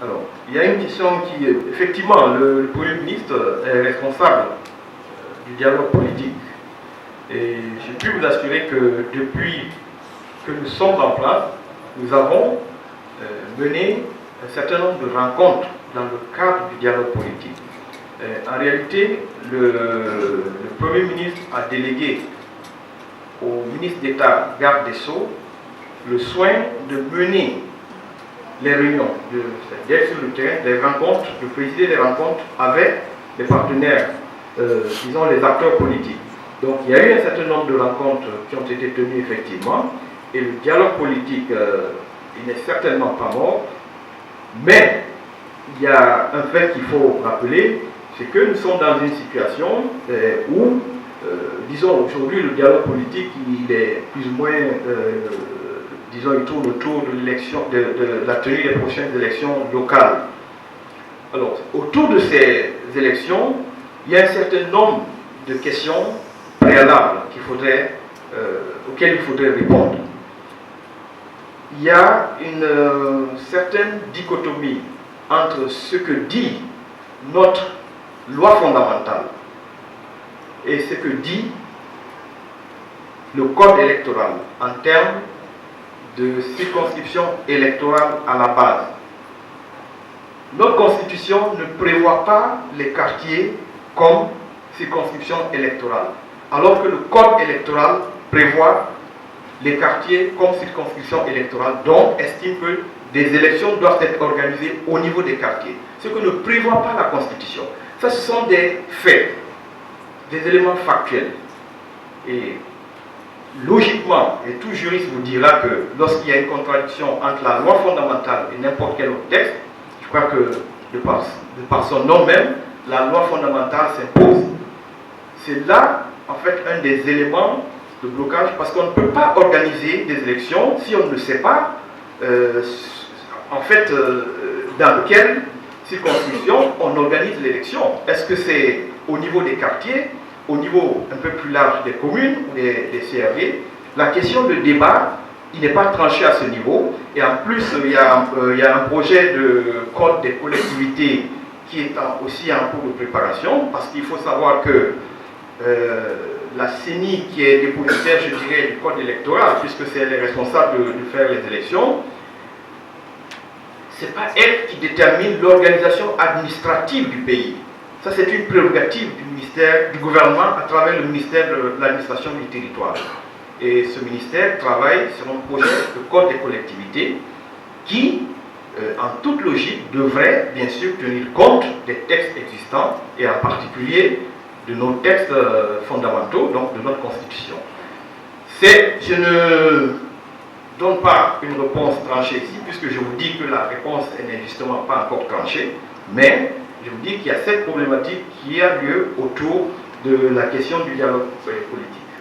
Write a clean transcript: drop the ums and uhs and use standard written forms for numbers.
Alors, il y a une question qui est, effectivement, le Premier ministre est responsable du dialogue politique. Et je peux vous assurer que depuis que nous sommes en place, nous avons mené un certain nombre de rencontres dans le cadre du dialogue politique. En réalité, le Premier ministre a délégué au ministre d'État, garde des Sceaux, le soin de mener les réunions, d'être sur le terrain, des rencontres, de présider des rencontres avec les partenaires, disons les acteurs politiques. Donc il y a eu un certain nombre de rencontres qui ont été tenues effectivement, et le dialogue politique, il n'est certainement pas mort, mais il y a un fait qu'il faut rappeler, c'est que nous sommes dans une situation où, disons aujourd'hui, le dialogue politique, il est plus ou moins, disons, il tourne autour de l'élection, de la tenue des prochaines élections locales. Alors, autour de ces élections, il y a un certain nombre de questions préalables auxquelles il faudrait répondre. Il y a une certaine dichotomie entre ce que dit notre loi fondamentale et ce que dit le code électoral en termes de circonscription électorale à la base. Notre constitution ne prévoit pas les quartiers comme circonscription électorale, alors que le code électoral prévoit les quartiers comme circonscription électorale, donc estime que des élections doivent être organisées au niveau des quartiers, ce que ne prévoit pas la Constitution. Ça, ce sont des faits, des éléments factuels. Et logiquement, et tout juriste vous dira que lorsqu'il y a une contradiction entre la loi fondamentale et n'importe quel autre texte, je crois que de par son nom même, la loi fondamentale s'impose. C'est là, en fait, un des éléments de blocage, parce qu'on ne peut pas organiser des élections si on ne sait pas, en fait, dans quelle circonscription on organise l'élection. Est-ce que c'est au niveau des quartiers, au niveau un peu plus large des communes ou des CRD? La question de débat, il n'est pas tranché à ce niveau. Et en plus, il y a un projet de code des collectivités qui est aussi en cours de préparation, parce qu'il faut savoir que la CENI, qui est dépositaire, je dirais, du code électoral, puisque c'est elle est responsable de faire les élections, ce n'est pas elle qui détermine l'organisation administrative du pays. Ça, c'est une prérogative du gouvernement à travers le ministère de l'administration du territoire. Et ce ministère travaille sur un projet de code des collectivités qui, en toute logique, devrait bien sûr tenir compte des textes existants et en particulier de nos textes fondamentaux, donc de notre Constitution. Je ne donne pas une réponse tranchée ici, puisque je vous dis que la réponse n'est justement pas encore tranchée, mais je vous dis qu'il y a cette problématique qui a lieu autour de la question du dialogue politique.